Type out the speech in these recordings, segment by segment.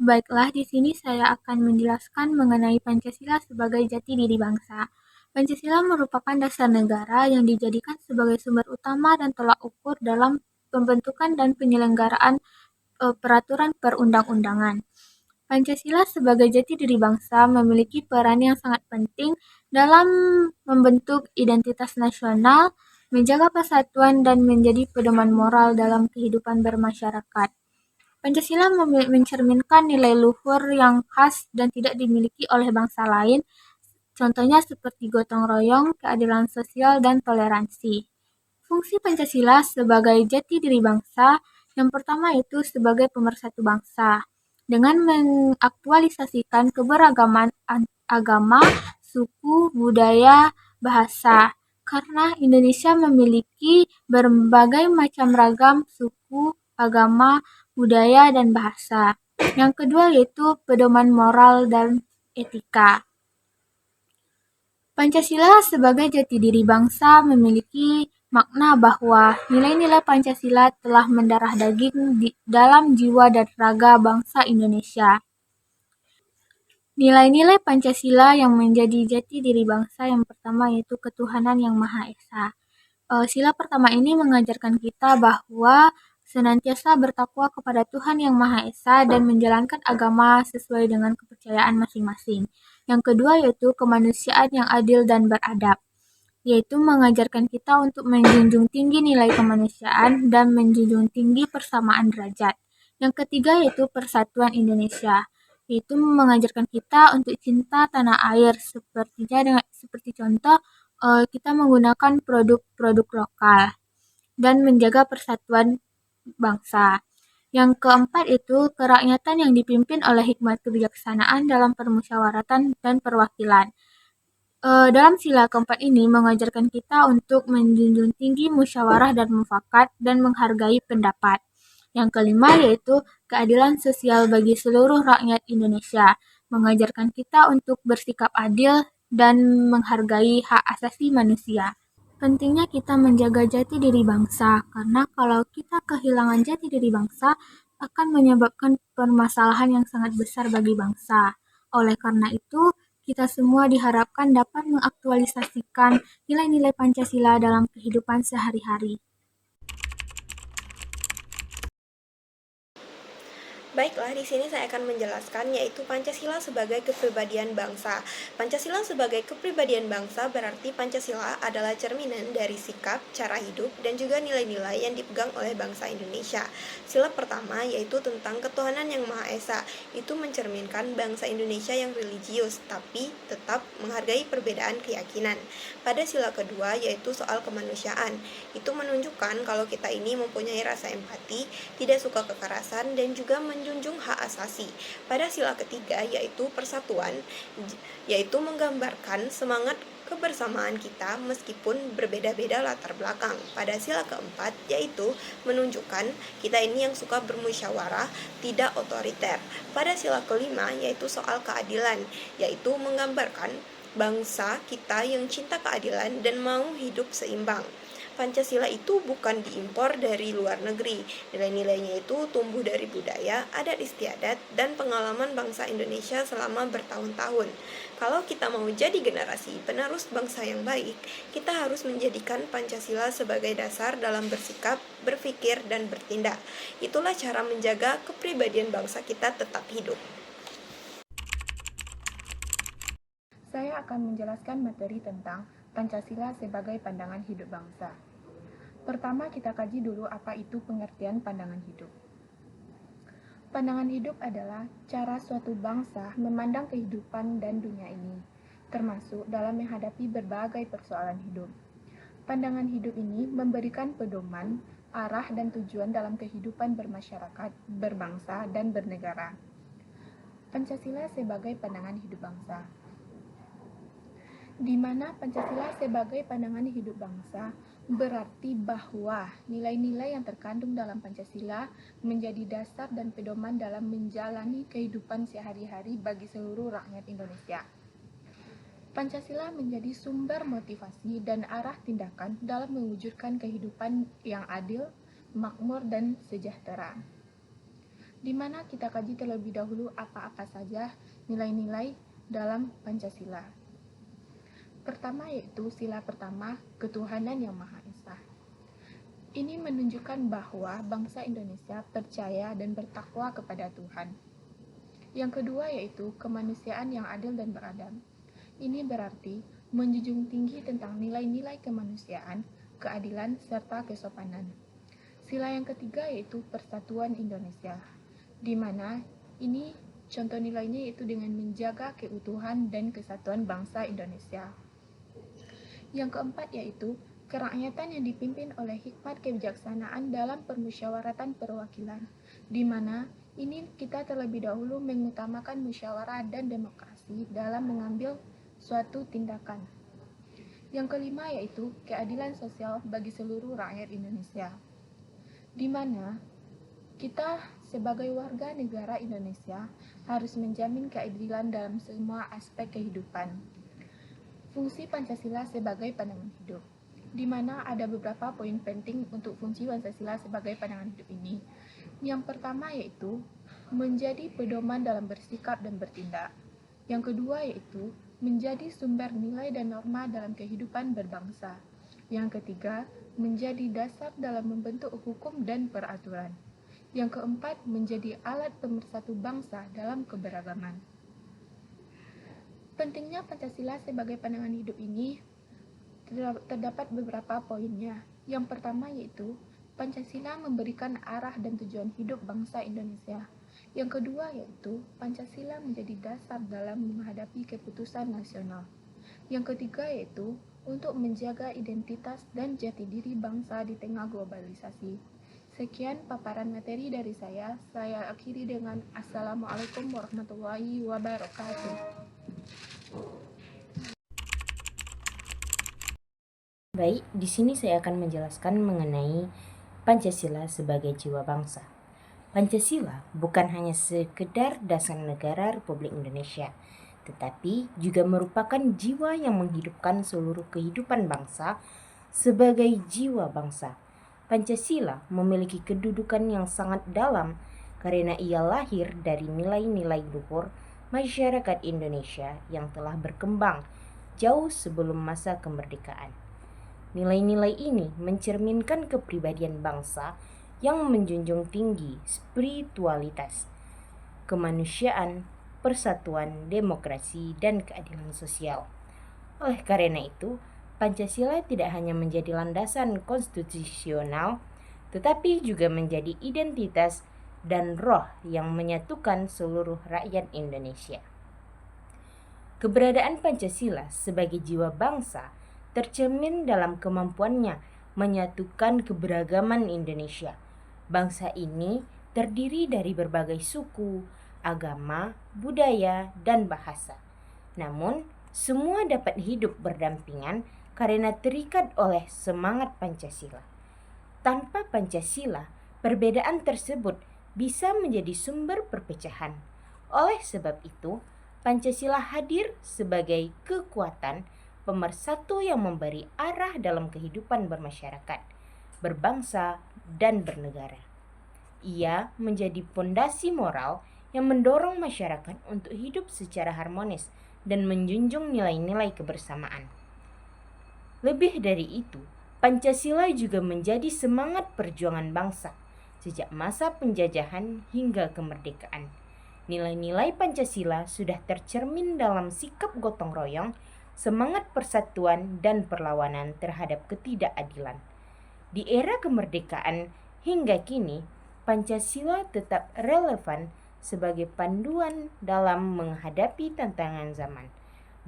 Baiklah, di sini saya akan menjelaskan mengenai Pancasila sebagai jati diri bangsa. Pancasila merupakan dasar negara yang dijadikan sebagai sumber utama dan tolak ukur dalam pembentukan dan penyelenggaraan peraturan perundang-undangan. Pancasila sebagai jati diri bangsa memiliki peran yang sangat penting dalam membentuk identitas nasional, menjaga persatuan, dan menjadi pedoman moral dalam kehidupan bermasyarakat. Pancasila mencerminkan nilai luhur yang khas dan tidak dimiliki oleh bangsa lain, contohnya seperti gotong royong, keadilan sosial, dan toleransi. Fungsi Pancasila sebagai jati diri bangsa, yang pertama itu sebagai pemersatu bangsa, dengan mengaktualisasikan keberagaman agama, suku, budaya, bahasa. Karena Indonesia memiliki berbagai macam ragam suku, agama, budaya, dan bahasa. Yang kedua yaitu pedoman moral dan etika. Pancasila sebagai jati diri bangsa memiliki makna bahwa nilai-nilai Pancasila telah mendarah daging di dalam jiwa dan raga bangsa Indonesia. Nilai-nilai Pancasila yang menjadi jati diri bangsa yang pertama yaitu ketuhanan yang Maha Esa. Sila pertama ini mengajarkan kita bahwa senantiasa bertakwa kepada Tuhan Yang Maha Esa dan menjalankan agama sesuai dengan kepercayaan masing-masing. Yang kedua yaitu kemanusiaan yang adil dan beradab, yaitu mengajarkan kita untuk menjunjung tinggi nilai kemanusiaan dan menjunjung tinggi persamaan derajat. Yang ketiga yaitu persatuan Indonesia, yaitu mengajarkan kita untuk cinta tanah air, seperti contoh kita menggunakan produk-produk lokal dan menjaga persatuan bangsa. Yang keempat itu kerakyatan yang dipimpin oleh hikmat kebijaksanaan dalam permusyawaratan dan perwakilan. Dalam sila keempat ini mengajarkan kita untuk menjunjung tinggi musyawarah dan mufakat dan menghargai pendapat. Yang kelima yaitu keadilan sosial bagi seluruh rakyat Indonesia, mengajarkan kita untuk bersikap adil dan menghargai hak asasi manusia. Pentingnya kita menjaga jati diri bangsa, karena kalau kita kehilangan jati diri bangsa, akan menyebabkan permasalahan yang sangat besar bagi bangsa. Oleh karena itu, kita semua diharapkan dapat mengaktualisasikan nilai-nilai Pancasila dalam kehidupan sehari-hari. Baiklah, di sini saya akan menjelaskan yaitu Pancasila sebagai kepribadian bangsa. Pancasila sebagai kepribadian bangsa berarti Pancasila adalah cerminan dari sikap, cara hidup, dan juga nilai-nilai yang dipegang oleh bangsa Indonesia. Sila pertama yaitu tentang ketuhanan yang Maha Esa. Itu mencerminkan bangsa Indonesia yang religius, tapi tetap menghargai perbedaan keyakinan. Pada sila kedua yaitu soal kemanusiaan. Itu menunjukkan kalau kita ini mempunyai rasa empati, tidak suka kekerasan, dan juga menjunjung hak asasi. Pada sila ketiga yaitu persatuan, yaitu menggambarkan semangat kebersamaan kita meskipun berbeda-beda latar belakang. Pada sila keempat yaitu menunjukkan kita ini yang suka bermusyawarah, tidak otoriter. Pada sila kelima yaitu soal keadilan, yaitu menggambarkan bangsa kita yang cinta keadilan dan mau hidup seimbang. Pancasila itu bukan diimpor dari luar negeri. Nilai-nilainya itu tumbuh dari budaya, adat istiadat, dan pengalaman bangsa Indonesia selama bertahun-tahun. Kalau kita mau jadi generasi penerus bangsa yang baik, kita harus menjadikan Pancasila sebagai dasar dalam bersikap, berpikir, dan bertindak. Itulah cara menjaga kepribadian bangsa kita tetap hidup. Saya akan menjelaskan materi tentang Pancasila sebagai pandangan hidup bangsa. Pertama, kita kaji dulu apa itu pengertian pandangan hidup. Pandangan hidup adalah cara suatu bangsa memandang kehidupan dan dunia ini, termasuk dalam menghadapi berbagai persoalan hidup. Pandangan hidup ini memberikan pedoman, arah, dan tujuan dalam kehidupan bermasyarakat, berbangsa, dan bernegara. Pancasila sebagai pandangan hidup bangsa, di mana Pancasila sebagai pandangan hidup bangsa berarti bahwa nilai-nilai yang terkandung dalam Pancasila menjadi dasar dan pedoman dalam menjalani kehidupan sehari-hari bagi seluruh rakyat Indonesia. Pancasila menjadi sumber motivasi dan arah tindakan dalam mewujudkan kehidupan yang adil, makmur, dan sejahtera. di mana kita kaji terlebih dahulu apa-apa saja nilai-nilai dalam Pancasila. Pertama yaitu sila pertama, ketuhanan yang Maha Esa. Ini menunjukkan bahwa bangsa Indonesia percaya dan bertakwa kepada Tuhan. Yang kedua yaitu kemanusiaan yang adil dan beradab. Ini berarti menjunjung tinggi tentang nilai-nilai kemanusiaan, keadilan, serta kesopanan. Sila yang ketiga yaitu persatuan Indonesia, di mana ini contoh nilainya yaitu dengan menjaga keutuhan dan kesatuan bangsa Indonesia. Yang keempat yaitu kerakyatan yang dipimpin oleh hikmat kebijaksanaan dalam permusyawaratan perwakilan, di mana ini kita terlebih dahulu mengutamakan musyawarah dan demokrasi dalam mengambil suatu tindakan. Yang kelima yaitu keadilan sosial bagi seluruh rakyat Indonesia, di mana kita sebagai warga negara Indonesia harus menjamin keadilan dalam semua aspek kehidupan. Fungsi Pancasila sebagai pandangan hidup, di mana ada beberapa poin penting untuk fungsi Pancasila sebagai pandangan hidup ini. Yang pertama yaitu menjadi pedoman dalam bersikap dan bertindak. Yang kedua yaitu menjadi sumber nilai dan norma dalam kehidupan berbangsa. Yang ketiga, menjadi dasar dalam membentuk hukum dan peraturan. Yang keempat, menjadi alat pemersatu bangsa dalam keberagaman. Pentingnya Pancasila sebagai pandangan hidup ini terdapat beberapa poinnya. Yang pertama yaitu Pancasila memberikan arah dan tujuan hidup bangsa Indonesia. Yang kedua yaitu Pancasila menjadi dasar dalam menghadapi keputusan nasional. Yang ketiga yaitu untuk menjaga identitas dan jati diri bangsa di tengah globalisasi. Sekian paparan materi dari saya akhiri dengan Assalamualaikum warahmatullahi wabarakatuh. Baik, di sini saya akan menjelaskan mengenai Pancasila sebagai jiwa bangsa. Pancasila bukan hanya sekedar dasar negara Republik Indonesia, tetapi juga merupakan jiwa yang menghidupkan seluruh kehidupan bangsa sebagai jiwa bangsa. Pancasila memiliki kedudukan yang sangat dalam karena ia lahir dari nilai-nilai luhur masyarakat Indonesia yang telah berkembang jauh sebelum masa kemerdekaan. Nilai-nilai ini mencerminkan kepribadian bangsa yang menjunjung tinggi spiritualitas, kemanusiaan, persatuan, demokrasi, dan keadilan sosial. Oleh karena itu, Pancasila tidak hanya menjadi landasan konstitusional, tetapi juga menjadi identitas dan roh yang menyatukan seluruh rakyat Indonesia. Keberadaan Pancasila sebagai jiwa bangsa tercermin dalam kemampuannya menyatukan keberagaman Indonesia. Bangsa ini terdiri dari berbagai suku, agama, budaya, dan bahasa. Namun, semua dapat hidup berdampingan karena terikat oleh semangat Pancasila. Tanpa Pancasila, perbedaan tersebut bisa menjadi sumber perpecahan. Oleh sebab itu, Pancasila hadir sebagai kekuatan pemersatu yang memberi arah dalam kehidupan bermasyarakat, berbangsa, dan bernegara. Ia menjadi fondasi moral yang mendorong masyarakat untuk hidup secara harmonis dan menjunjung nilai-nilai kebersamaan. Lebih dari itu, Pancasila juga menjadi semangat perjuangan bangsa sejak masa penjajahan hingga kemerdekaan. Nilai-nilai Pancasila sudah tercermin dalam sikap gotong royong, semangat persatuan, dan perlawanan terhadap ketidakadilan. Di era kemerdekaan hingga kini, Pancasila tetap relevan sebagai panduan dalam menghadapi tantangan zaman,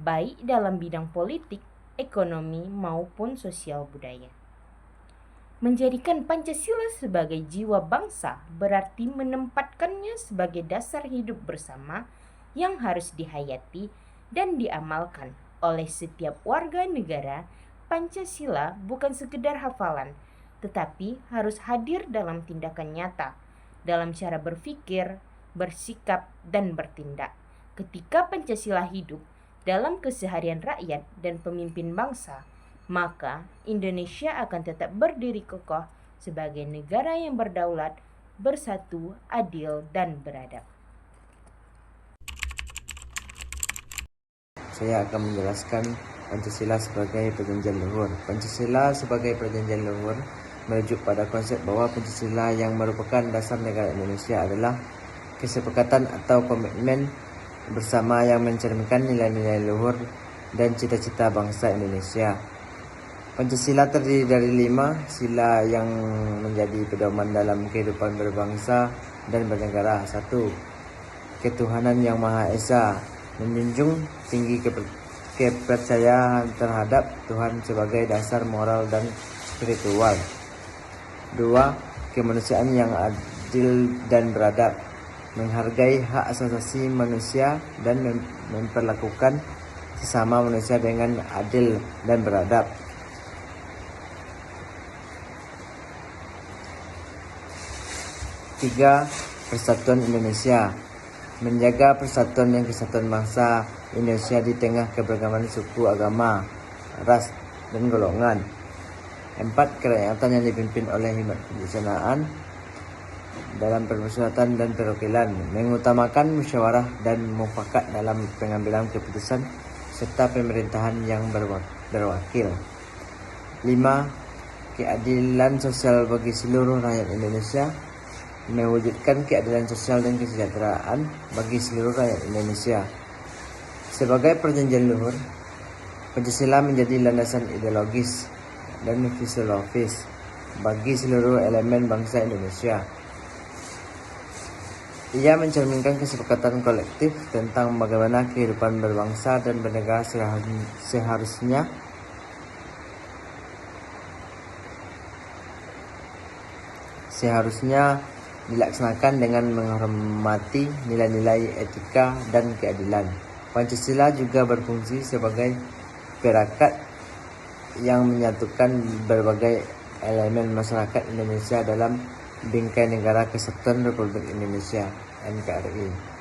baik dalam bidang politik, ekonomi, maupun sosial budaya. Menjadikan Pancasila sebagai jiwa bangsa berarti menempatkannya sebagai dasar hidup bersama yang harus dihayati dan diamalkan oleh setiap warga negara. Pancasila bukan sekedar hafalan, tetapi harus hadir dalam tindakan nyata, dalam cara berpikir, bersikap, dan bertindak. Ketika Pancasila hidup dalam keseharian rakyat dan pemimpin bangsa, maka Indonesia akan tetap berdiri kokoh sebagai negara yang berdaulat, bersatu, adil, dan beradab. Saya akan menjelaskan Pancasila sebagai perjanjian luhur. Pancasila sebagai perjanjian luhur merujuk pada konsep bahwa Pancasila yang merupakan dasar negara Indonesia adalah kesepakatan atau komitmen bersama yang mencerminkan nilai-nilai luhur dan cita-cita bangsa Indonesia. Pancasila terdiri dari 5 sila yang menjadi pedoman dalam kehidupan berbangsa dan bernegara. 1. Ketuhanan Yang Maha Esa, menjunjung tinggi kepercayaan terhadap Tuhan sebagai dasar moral dan spiritual. 2. Kemanusiaan yang adil dan beradab, menghargai hak asasi manusia dan memperlakukan sesama manusia dengan adil dan beradab. 3. Persatuan Indonesia, menjaga persatuan dan kesatuan bangsa Indonesia di tengah keberagaman suku, agama, ras, dan golongan. 4. Kerakyatan yang dipimpin oleh hikmat kebijaksanaan dalam permusyawaratan dan perwakilan, mengutamakan musyawarah dan mufakat dalam pengambilan keputusan serta pemerintahan yang berwakil. 5. Keadilan sosial bagi seluruh rakyat Indonesia, mewujudkan keadilan sosial dan kesejahteraan bagi seluruh rakyat Indonesia. Sebagai perjanjian luhur, Pancasila menjadi landasan ideologis dan filosofis bagi seluruh elemen bangsa Indonesia. Ia mencerminkan kesepakatan kolektif tentang bagaimana kehidupan berbangsa dan bernegara seharusnya dilaksanakan dengan menghormati nilai-nilai etika dan keadilan. Pancasila juga berfungsi sebagai perekat yang menyatukan berbagai elemen masyarakat Indonesia dalam bingkai negara Kesatuan Republik Indonesia (NKRI).